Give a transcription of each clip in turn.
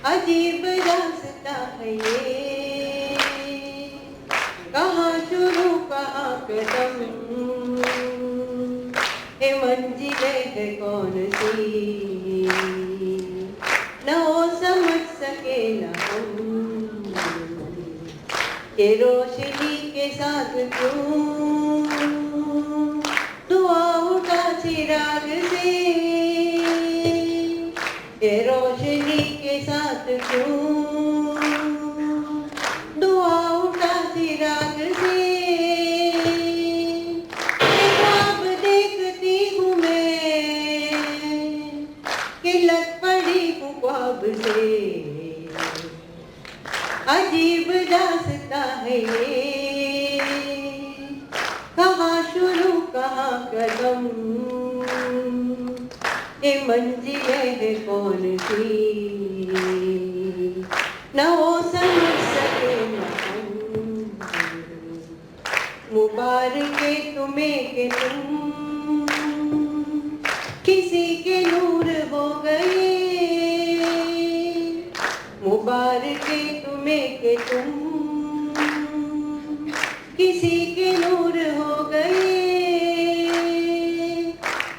अजीब रास्ता है ये, कहाँ शुरू कहाँ कदम, ये मंजिलें है कौन सी, न वो समझ सके न हम, ये रोशनी के साथ क्यों दुआओं का चिराग से, ये रोशनी के साथ क्यों दुआओं का चिराग से, ख्वाब देखती हूँ मैं कि लग पड़ी हूँ ख्वाब से, अजीब रास्ता है ये, कहाँ शुरू कहाँ कदम, ये मंजिलें है कौन सी, न वो समझ सके न हम, मुबारक है तुम्हें कि तुम किसी के नूर हो गए, मुबारक है तुम्हें कि तुम किसी के नूर हो गए,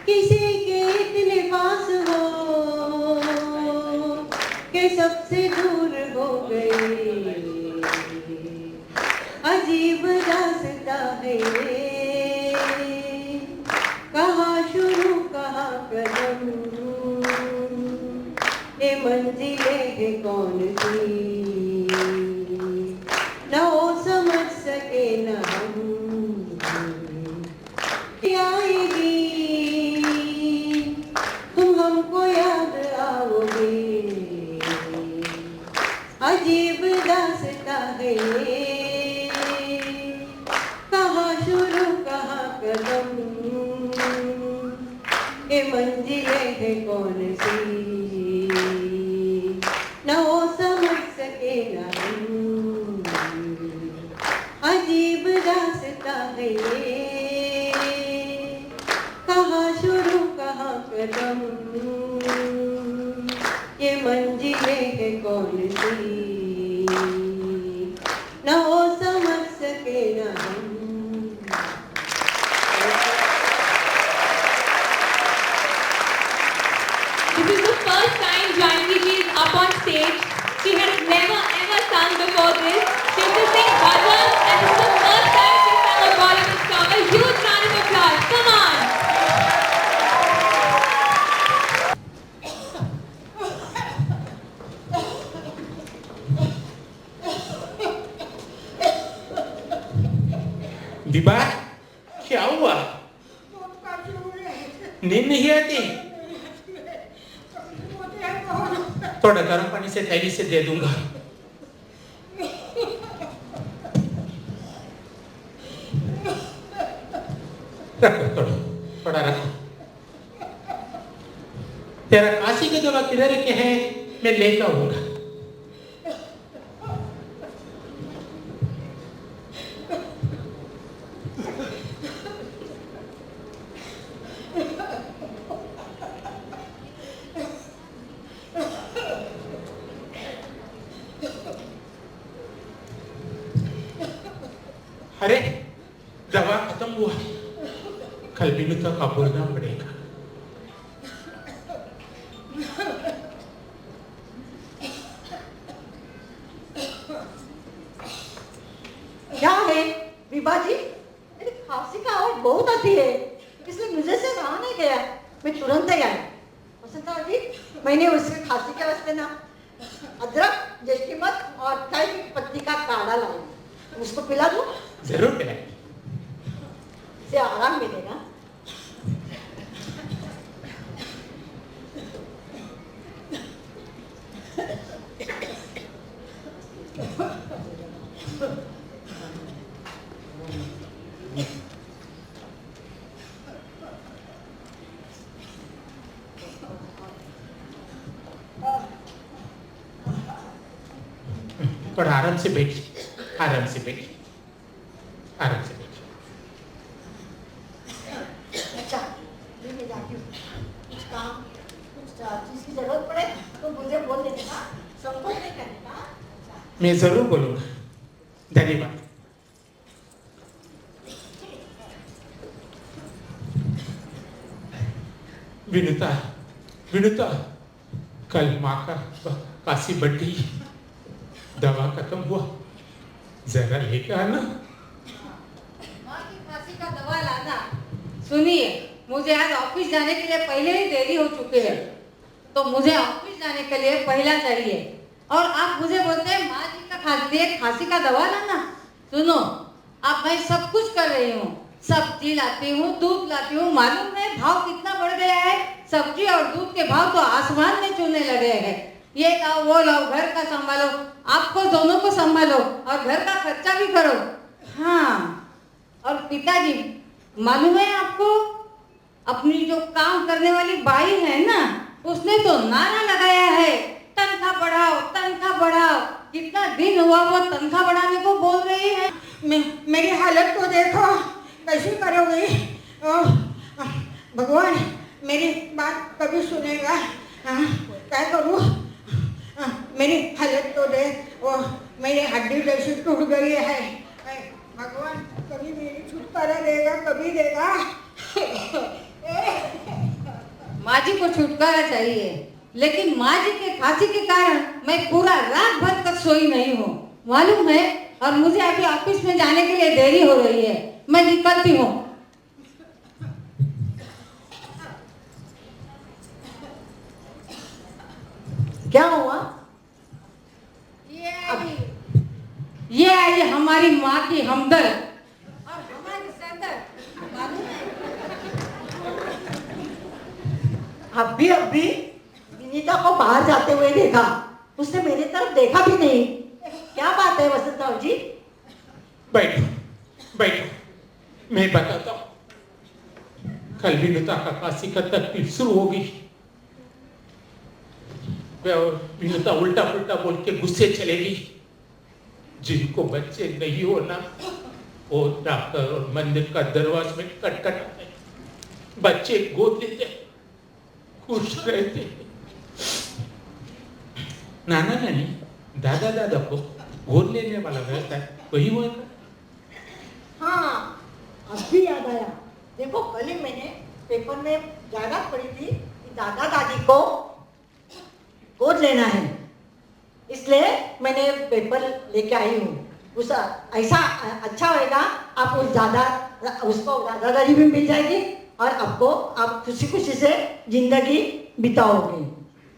किसी के इतने पास हो कि सबसे दूर हो गए, अजीब रास्ता है ये, कहाँ शुरू कहाँ कदम, ये मंजिलें है कौन सी, न वो समझ सके न हम, आएगी तुम हमको याद आओगे, अजीब रास्ता है ये, कहाँ शुरू कहाँ कदम, ये मंजिलें है कौन सी, न वो समझ सके न हम, अजीब रास्ता है ये, कहाँ शुरू कहाँ कदम, ये मंजिलें है कौन सी, न वो समझ सके न हम। This is the first time Janvi ji is up on stage. She has never ever sung before this. She used to sing bhajan, and this is the first time she sang a Bollywood song. A huge round of applause. Come on. दिबा, क्या हुआ? नींद नहीं आती? थोड़ा गर्म पानी से थैली से दे दूंगा। रखो थोड़ा रखो। तेरा काशी के दवा किधर के हैं? मैं लेकर आऊंगा। कल विनुता का बोलना पड़ेगा। क्या है विभा जी, मेरी खांसी का आवाज बहुत आती है, इसलिए मुझे से रहा नहीं गया। मैं तुरंत ही आई। वसंता जी, मैंने उसके खांसी के वास्ते ना अदरक, जैस्मिन और चाय की पत्ती का काढ़ा लाया, उसको पिला दूं? जरूर पिलाएं। इससे आराम मिलेगा। और आराम से बैठिए, आराम से बैठिए, आराम से बैठिए। अच्छा, मैं जाती हूँ। कुछ काम, कुछ चीज की जरूरत पड़े तो मुझे बोल देने का, संकोच नहीं करने का। मैं जरूर बोलूंगा। धन्यवाद। विनुता, विनुता, कल माँ का काशी बढ़ी, दवा खत्म हुआ, जरा लेके आना। माँ की खांसी का दवा लाना। सुनिए, मुझे आज ऑफिस जाने के लिए पहले ही देरी हो चुकी है, तो मुझे ऑफिस जाने के लिए पहला चाहिए, और आप मुझे बोलते हैं माँ जी का खांसी का दवा लाना। सुनो, आप मैं सब कुछ कर रही हूँ, सब्जी लाती हूँ, दूध लाती हूँ। मालूम है भाव कितना बढ़ गया है? सब्जी और दूध के भाव तो आसमान में छूने लगे हैं। ये लाओ, वो लाओ, घर का संभालो, आपको दोनों को संभालो और घर का खर्चा भी करो। हाँ, और पिताजी, मालूम है आपको, अपनी जो काम करने वाली बाई है ना, उसने तो नारा लगाया है, तनख्वाह बढ़ाओ, तनख्वाह बढ़ाओ। कितना दिन हुआ वो तनख्वाह बढ़ाने को बोल रही है। मेरी हालत को देखो, कैसी करोगी? भगवान, मेरी बात कभी सुनेगा? क्या करूँ? मेरी हालत तो देख, वो मेरी हड्डी जैसी टूट गई है। भगवान, कभी मेरी छुटकारा देगा, कभी देगा? माँ जी को छुटकारा चाहिए, लेकिन माँ जी के खांसी के कारण मैं पूरा रात भर तक सोई नहीं हूँ, मालूम है। और मुझे अभी ऑफिस में जाने के लिए देरी हो रही है, मैं निकलती हूँ। क्या हुआ? ये आई हमारी माँ की हमदर्द और हमारी सरदर्द, मालूम है। अभी विनीता को बाहर जाते हुए देखा, उसने मेरी तरफ देखा भी नहीं। क्या बात है वसंता जी? बैठो, बैठो, मैं बताता हूँ। कल विनुता का काशी का तकलीफ शुरू हो गई। विनुता उल्टा पुल्टा बोल के गुस्से चलेगी। जिनको बच्चे नहीं हो ना, वो डॉक्टर और मंदिर का दरवाजे में खटखटाते, बच्चे गोद लेते, खुश रहते। नाना नानी, दादा दादा को गोद लेने वाला रहता है, वही वो है। हाँ, अभी याद आया। देखो, कल ही मैंने पेपर में जायदाद पढ़ी थी कि दादा दादी को गोद लेना है, इसलिए मैंने पेपर लेके आई हूँ। उस ऐसा अच्छा होएगा, आप उसको दादा दादी भी मिल जाएगी और आपको आप खुशी खुशी से जिंदगी बिताओगे।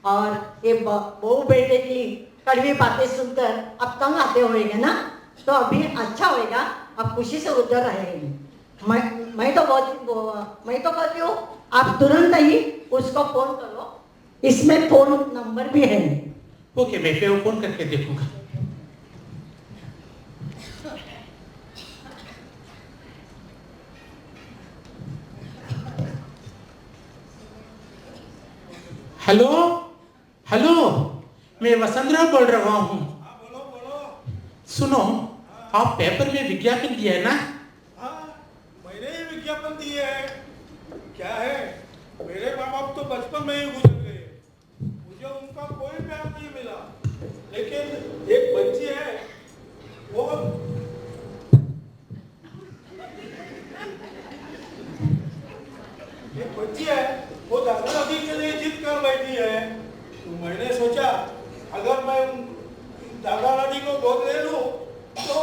और ये बहू बेटे की कड़वी बातें सुनकर आप तंग आते होंगे ना, तो अभी अच्छा होएगा, आप खुशी से उधर रहेंगे। मैं तो कहती हूँ, आप तुरंत ही उसको फोन करो, इसमें फोन नंबर भी है। ओके, मैं फिर फोन करके देखूंगा। हेलो हेलो, मैं वसंतराव बोल रहा हूँ। बोलो बोलो। सुनो, आप पेपर में विज्ञापन दिया है ना? हाँ, मैंने ही विज्ञापन दिए है। क्या है, मेरे माँ बाप तो बचपन में ही गुजर गए, मुझे उनका कोई प्यार नहीं मिला, लेकिन एक बच्ची है, वो एक बच्ची है वो दादा दादी के लिए जिद कर बैठी है, तो मैंने सोचा अगर मैं दादा दादी को गोद ले लूं तो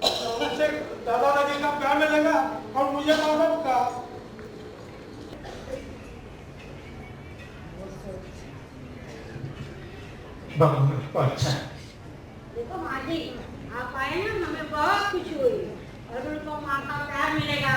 उनसे दादा दादी का प्यार मिलेगा और मुझे माँ बाप का। बहुत अच्छा। देखो माँ जी, आप आए ना, हमें बहुत खुशी हुई और उनको माँ का प्यार मिलेगा।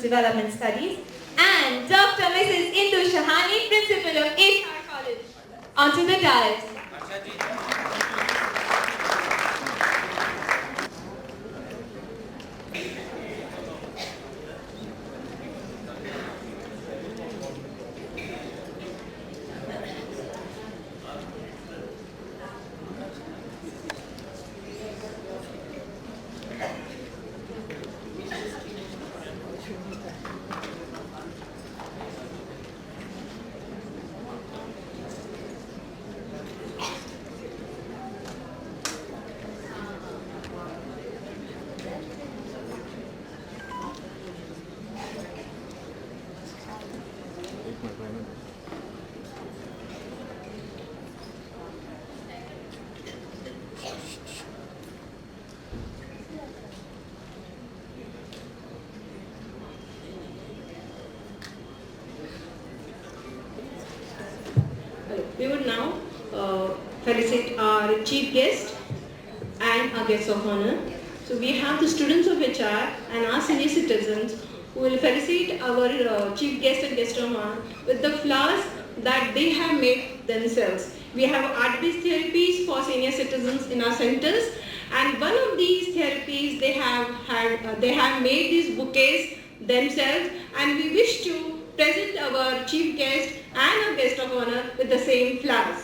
Development Studies, and Dr. Mrs. Indu Shahani, Principal of HR College. Onto the dais. We would now felicitate our chief guest and our guests of honor. So we have the students of HR and our senior citizens who will felicitate our chief guest and guest of honor with the flowers that they have made themselves. We have art-based therapies for senior citizens in our centers, and one of these therapies they have made these bouquets themselves, and we wish to present our chief guest and our guest of honor with the same flowers.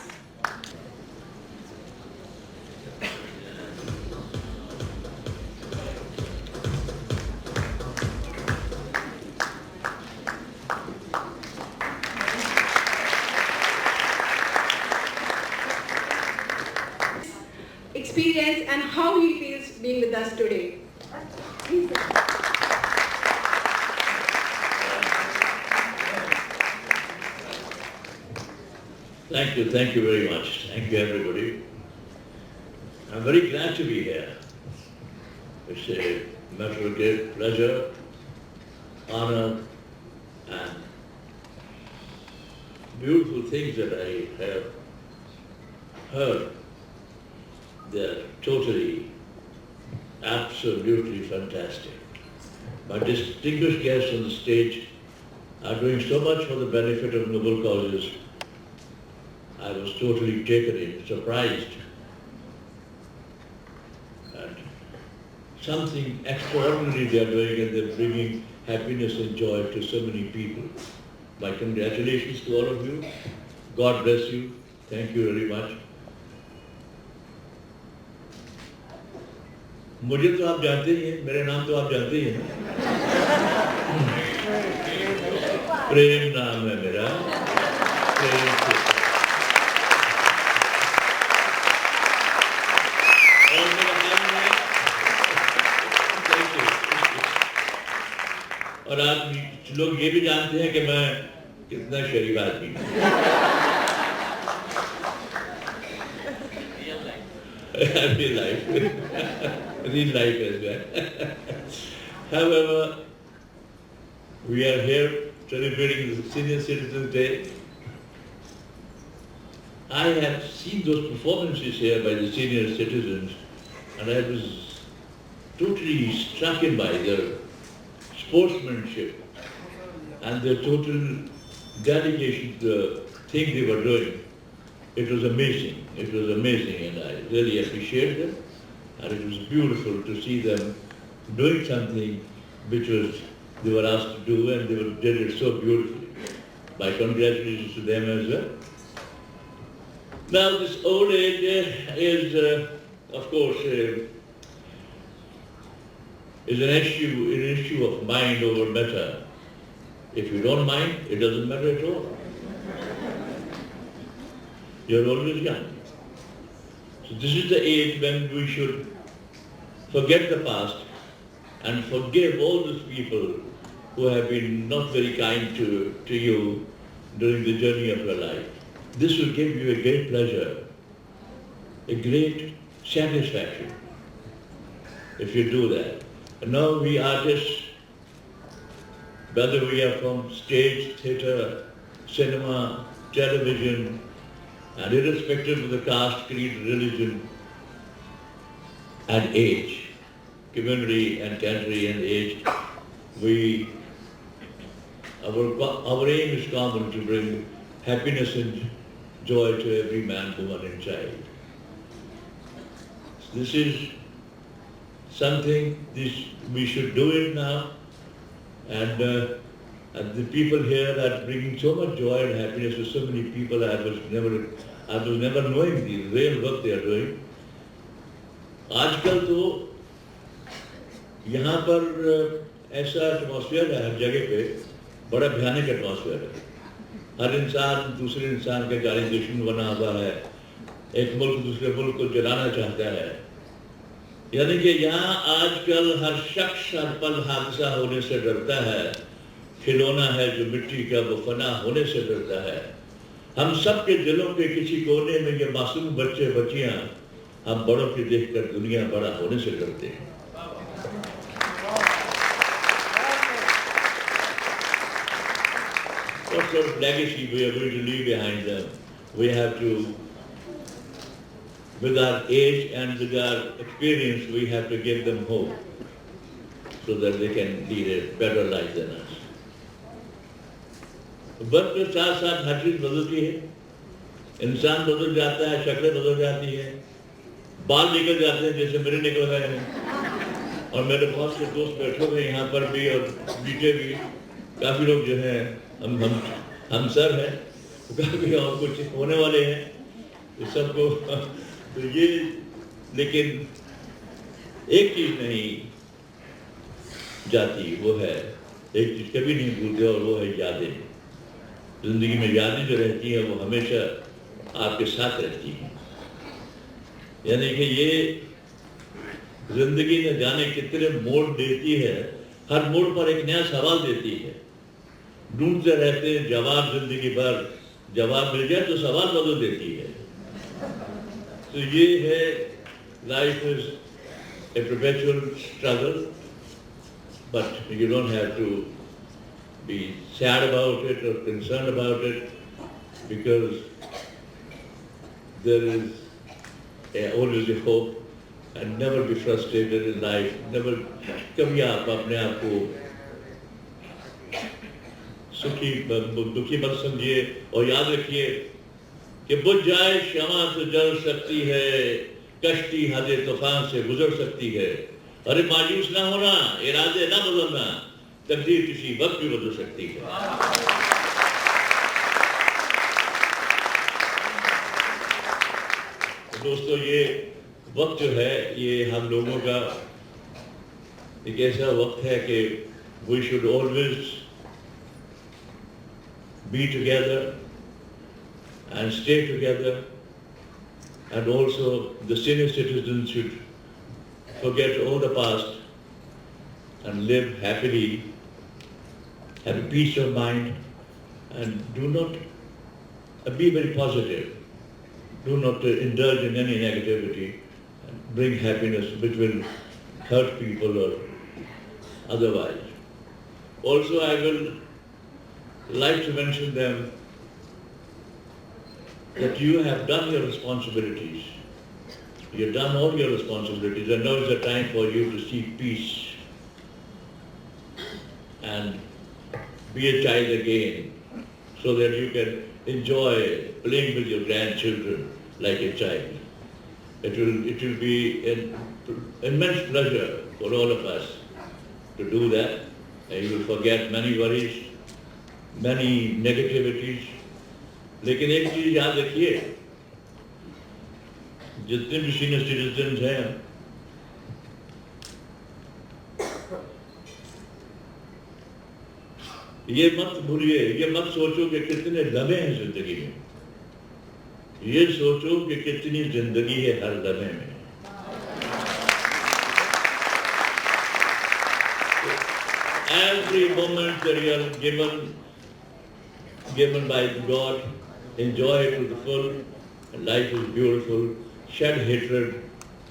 Experience and how he feels being with us today. Thank you very much. Thank you everybody. I'm very glad to be here. It's a matter of great pleasure, honor, and beautiful things that I have heard. They're totally, absolutely fantastic. My distinguished guests on the stage are doing so much for the benefit of noble causes. I was totally taken in, surprised. And something extraordinary they are doing, and they're bringing happiness and joy to so many people. My congratulations to all of you. God bless you. Thank you very much. मुझे तो आप जानते ही हैं, मेरे नाम तो आप जानते ही हैं। प्रेम नाम है मेरा, प्रेम से। और मेरा नाम है, और आप लोग ये भी जानते हैं कि मैं कितना शरीफ आदमी हूँ। Real life as well. However, we are here celebrating the Senior Citizens Day. I have seen those performances here by the senior citizens, and I was totally struck by their sportsmanship and their total dedication to the thing they were doing. It was amazing. It was amazing, and I really appreciate them. And it was beautiful to see them doing something which they were asked to do, and they did it so beautifully. My congratulations to them as well. Now, this old age is, of course, is an issue of mind over matter. If you don't mind, it doesn't matter at all. You're always young. So this is the age when we should forget the past and forgive all those people who have been not very kind to you during the journey of your life. This will give you a great pleasure, a great satisfaction if you do that. And now we artists, whether we are from stage, theatre, cinema, television, and irrespective of the caste, creed, religion, and age, community and country and age, we Our aim is common, to bring happiness and joy to every man, woman and child. This is something we should do it now, and the people here are bringing so much joy and happiness to so many people. I was never knowing the real work they are doing. आजकल तो यहाँ पर ऐसा atmosphere है हर जगह पे, बड़ा भयानक एटमॉस्फेयर है। हर इंसान दूसरे इंसान के गाली दुश्मन बना हुआ है, एक मुल्क दूसरे मुल्क को जलाना चाहता है। यानी कि यहाँ आजकल हर शख्स हर पल हादसा होने से डरता है। खिलौना है जो मिट्टी का, वो फना होने से डरता है। हम सब के दिलों के किसी कोने में ये मासूम बच्चे बच्चियां हम बड़ों की देखकर दुनिया बड़ा होने से डरते हैं। What sort of legacy we are going to leave behind them? We have to, with our age and with our experience, we have to give them hope so that they can lead a better life than us. वक्त के साथ साथ हर चीज बदलती है, इंसान बदल जाता है, शक्लें बदल जाती है, बाल निकल जाते हैं जैसे मेरे निकल गए हैं, और मेरे बहुत से दोस्त बैठे हुए यहाँ पर भी और पीछे भी काफी लोग जो हैं हम सर हैं, काफी और कुछ होने वाले हैं, तो सबको तो ये, लेकिन एक चीज नहीं जाती, वो है एक चीज कभी नहीं भूलते, और वो है यादें। जिंदगी में यादें जो रहती हैं वो हमेशा आपके साथ रहती हैं। यानी कि ये जिंदगी ने जाने कितने मोड़ देती है, हर मोड़ पर एक नया सवाल देती है। ढूंढते रहते हैं जवाब जिंदगी भर, जवाब मिल जाए तो सवाल बदल देती है। तो ये है, life is a perpetual struggle, but you don't have to be sad about it or concerned about it, because there is always a hope, and never be frustrated in life. Never कभी आप अपने आप को दुखी मत समझिए, और याद रखिए कि बुझ जाए शमा तो जल सकती है, कश्ती हदे तूफान से गुजर सकती है। अरे मायूस ना होना, इरादे ना बदलना, तकदीर किसी वक्त भी बदल सकती है। दोस्तों, ये वक्त जो है ये हम लोगों का एक ऐसा वक्त है कि we should always be together and stay together, and also the senior citizens should forget all the past and live happily, have a peace of mind, and do not be very positive. Do not indulge in any negativity, and bring happiness which will hurt people or otherwise. Also, I will like to mention them that you have done your responsibilities. You have done all your responsibilities, and now is the time for you to seek peace and be a child again, so that you can enjoy playing with your grandchildren like a child. It will be an immense pleasure for all of us to do that, and you will forget many worries, many negativities. लेकिन एक चीज याद रखिए, जितने भी senior citizens हैं, ये मत भूलिए, ये मत सोचो कि कितने लम्हे हैं जिंदगी में, ये सोचो कि कितनी जिंदगी है हर लम्हे में। Every moment that you are given by God, enjoy it to the full. Life is beautiful. Shed hatred,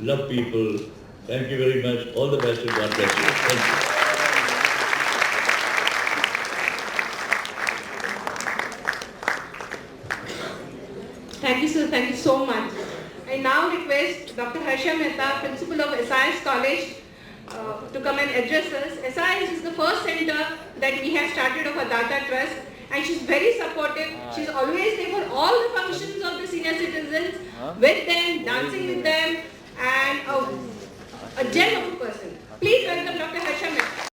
love people. Thank you very much. All the best and God bless you. Thank you. Thank you, sir. Thank you so much. I now request Dr. Harsha Mehta, Principal of SIS College, to come and address us. SIS is the first center that we have started of a Data Trust, and she's very supportive. She's always there for all the functions of the senior citizens, with them, dancing with them, and a gem of a person. Please welcome Dr. Harsha Mehta.